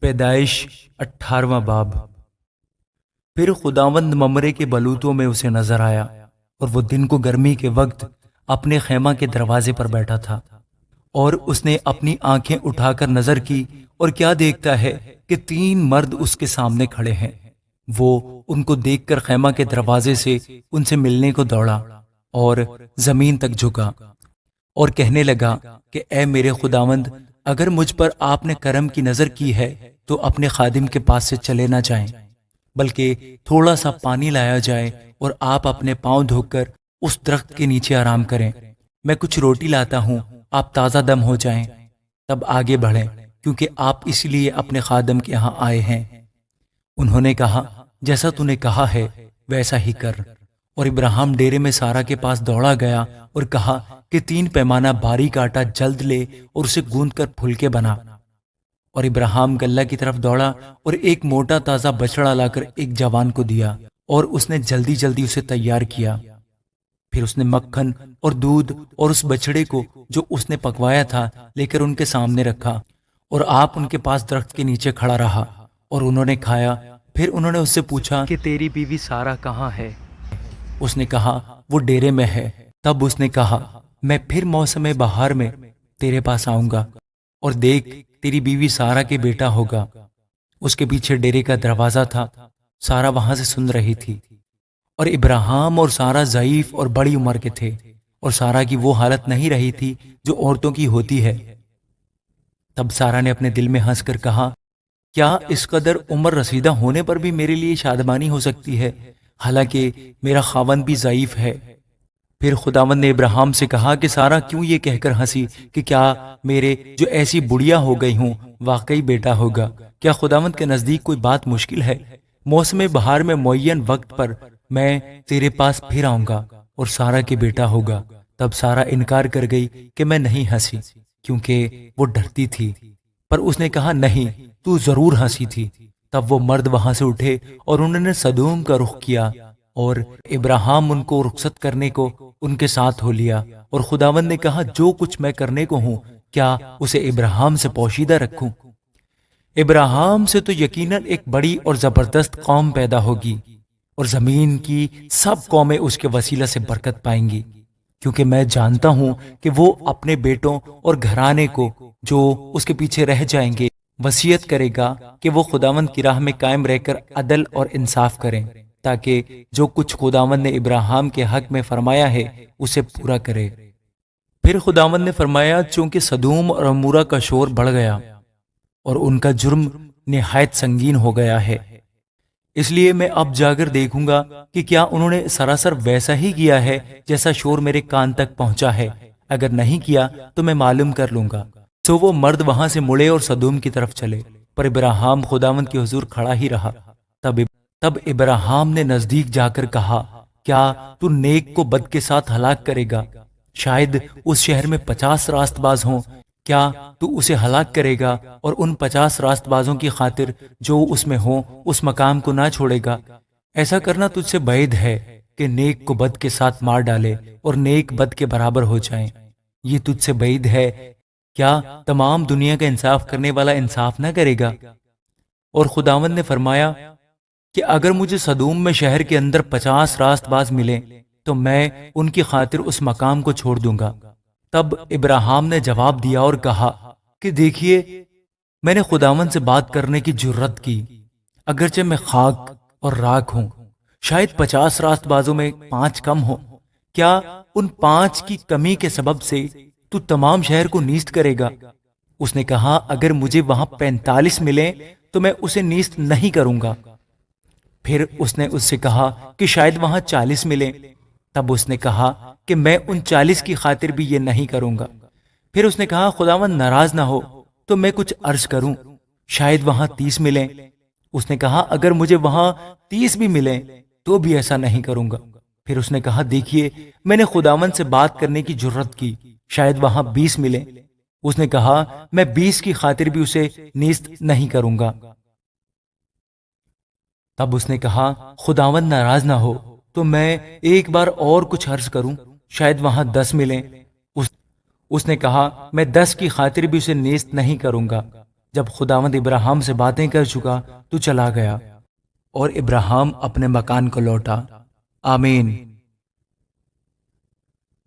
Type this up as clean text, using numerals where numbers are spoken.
پیدائش 18واں باب۔ پھر خداوند ممرے کے بلوتوں میں اسے نظر آیا، اور وہ دن کو گرمی کے وقت اپنے خیمہ کے دروازے پر بیٹھا تھا، اور اس نے اپنی آنکھیں اٹھا کر نظر کی، اور کیا دیکھتا ہے کہ 3 مرد اس کے سامنے کھڑے ہیں۔ وہ ان کو دیکھ کر خیمہ کے دروازے سے ان سے ملنے کو دوڑا اور زمین تک جھکا اور کہنے لگا کہ اے میرے خداوند، اگر مجھ پر آپ نے کرم کی نظر کی ہے تو اپنے خادم کے پاس سے چلے نہ جائیں، بلکہ تھوڑا سا پانی لایا جائے اور آپ اپنے پاؤں دھو کر اس درخت کے نیچے آرام کریں۔ میں کچھ روٹی لاتا ہوں، آپ تازہ دم ہو جائیں، تب آگے بڑھیں، کیونکہ آپ اس لیے اپنے خادم کے یہاں آئے ہیں۔ انہوں نے کہا، جیسا تو نے کہا ہے ویسا ہی کر۔ اور ابراہیم ڈیرے میں سارا کے پاس دوڑا گیا اور کہا کہ 3 پیمانہ باریک آٹا جلد لے اور اسے گوندھ کر پھلکے بنا۔ اور ابراہیم گلہ کی طرف دوڑا اور ایک موٹا تازہ بچڑا لا کر ایک جوان کو دیا، اور اس نے جلدی جلدی اسے تیار کیا۔ پھر اس نے مکھن اور دودھ اور اس بچڑے کو جو اس نے پکوایا تھا لے کر ان کے سامنے رکھا، اور آپ ان کے پاس درخت کے نیچے کھڑا رہا، اور انہوں نے کھایا۔ پھر انہوں نے اس سے پوچھا کہ تیری بیوی سارا کہاں ہے؟ اس نے کہا، وہ ڈیرے میں ہے۔ تب اس نے کہا، میں پھر موسم بہار میں تیرے پاس آؤں گا، اور دیکھ تیری بیوی سارا کے بیٹا ہوگا۔ اس کے پیچھے ڈیرے کا دروازہ تھا، سارا وہاں سے سن رہی تھی، اور ابراہیم اور سارا ضعیف اور بڑی عمر کے تھے، اور سارا کی وہ حالت نہیں رہی تھی جو عورتوں کی ہوتی ہے۔ تب سارا نے اپنے دل میں ہنس کر کہا، کیا اس قدر عمر رسیدہ ہونے پر بھی میرے لیے شادمانی ہو سکتی ہے، حالانکہ میرا خاوند بھی ضعیف ہے؟ پھر خداوند نے ابراہیم سے کہا کہ سارا کیوں یہ کہہ کر ہنسی کہ کیا میرے جو ایسی بڑھیا ہو گئی ہوں واقعی بیٹا ہوگا؟ کیا خداوند کے نزدیک کوئی بات مشکل ہے؟ موسم بہار میں معین وقت پر میں تیرے پاس پھر آؤں گا اور سارا کے بیٹا ہوگا۔ تب سارا انکار کر گئی کہ میں نہیں ہنسی، کیونکہ وہ ڈرتی تھی۔ پر اس نے کہا، نہیں، تو ضرور ہنسی تھی۔ تب وہ مرد وہاں سے اٹھے اور انہوں نے سدوم کا رخ کیا، اور ابراہیم ان کو رخصت کرنے کو ان کے ساتھ ہو لیا۔ اور خداوند نے کہا، جو کچھ میں کرنے کو ہوں کیا اسے ابراہیم سے پوشیدہ رکھوں؟ ابراہیم سے تو یقیناً ایک بڑی اور زبردست قوم پیدا ہوگی، اور زمین کی سب قومیں اس کے وسیلہ سے برکت پائیں گی، کیونکہ میں جانتا ہوں کہ وہ اپنے بیٹوں اور گھرانے کو جو اس کے پیچھے رہ جائیں گے وصیت کرے گا کہ وہ خداوند کی راہ میں قائم رہ کر عدل اور انصاف کریں، تاکہ جو کچھ خداوند نے ابراہیم کے حق میں فرمایا ہے اسے پورا کرے۔ پھر خداوند نے فرمایا، چونکہ سدوم اور عمورہ کا شور بڑھ گیا اور ان کا جرم نہایت سنگین ہو گیا ہے، اس لیے میں اب جا کر دیکھوں گا کہ کیا انہوں نے سراسر ویسا ہی کیا ہے جیسا شور میرے کان تک پہنچا ہے۔ اگر نہیں کیا تو میں معلوم کر لوں گا۔ سو وہ مرد وہاں سے مڑے اور سدوم کی طرف چلے، پر ابراہیم خداوند کے حضور کھڑا ہی رہا۔ تب ابراہیم نے نزدیک جا کر کہا، کیا تو نیک کو بد کے ساتھ ہلاک کرے گا؟ شاید اس شہر میں 50 راست باز ہوں، کیا تو اسے ہلاک کرے گا اور ان 50 راست بازوں کی خاطر جو اس میں ہوں اس مقام کو نہ چھوڑے گا؟ ایسا کرنا تجھ سے بعید ہے کہ نیک کو بد کے ساتھ مار ڈالے اور نیک بد کے برابر ہو جائیں۔ یہ تجھ سے بعید ہے۔ کیا تمام دنیا کا انصاف کرنے والا انصاف نہ کرے گا؟ اور خداوند نے فرمایا کہ اگر مجھے سدوم میں شہر کے اندر 50 راست باز ملیں تو میں ان کی خاطر اس مقام کو چھوڑ دوں گا۔ تب ابراہیم نے جواب دیا اور کہا کہ دیکھیے، میں نے خداوند سے بات کرنے کی جرت کی، اگرچہ میں خاک اور راکھ ہوں، شاید 50 راست بازوں میں 5 کم ہو۔ کیا ان 5 کی کمی کے سبب سے تو تمام شہر کو نیست کرے گا؟ اس نے کہا، اگر مجھے وہاں 45 ملیں تو میں اسے نیست نہیں کروں گا۔ پھر اس نے اس سے کہا کہ شاید وہاں 40 ملیں۔ تب اس نے کہا کہ میں ان 40 کی خاطر بھی یہ نہیں کروں گا۔ پھر اس نے کہا، خداوند ناراض نہ ہو تو میں کچھ عرض کروں، شاید وہاں 30 ملیں۔ اس نے کہا، اگر مجھے وہاں 30 بھی ملیں تو بھی ایسا نہیں کروں گا۔ پھر اس نے کہا، دیکھیے، میں نے خداوند سے بات کرنے کی جرت کی، شاید وہاں 20 ملیں۔ اس نے کہا، میں 20 کی خاطر بھی اسے نیست نہیں کروں گا۔ تب اس نے کہا، خداوند ناراض نہ ہو تو میں ایک بار اور کچھ عرض کروں، شاید وہاں 10 ملیں۔ اس نے کہا، میں 10 کی خاطر بھی اسے نیست نہیں کروں گا۔ جب خداوند ابراہیم سے باتیں کر چکا تو چلا گیا اور ابراہیم اپنے مکان کو لوٹا۔ آمین۔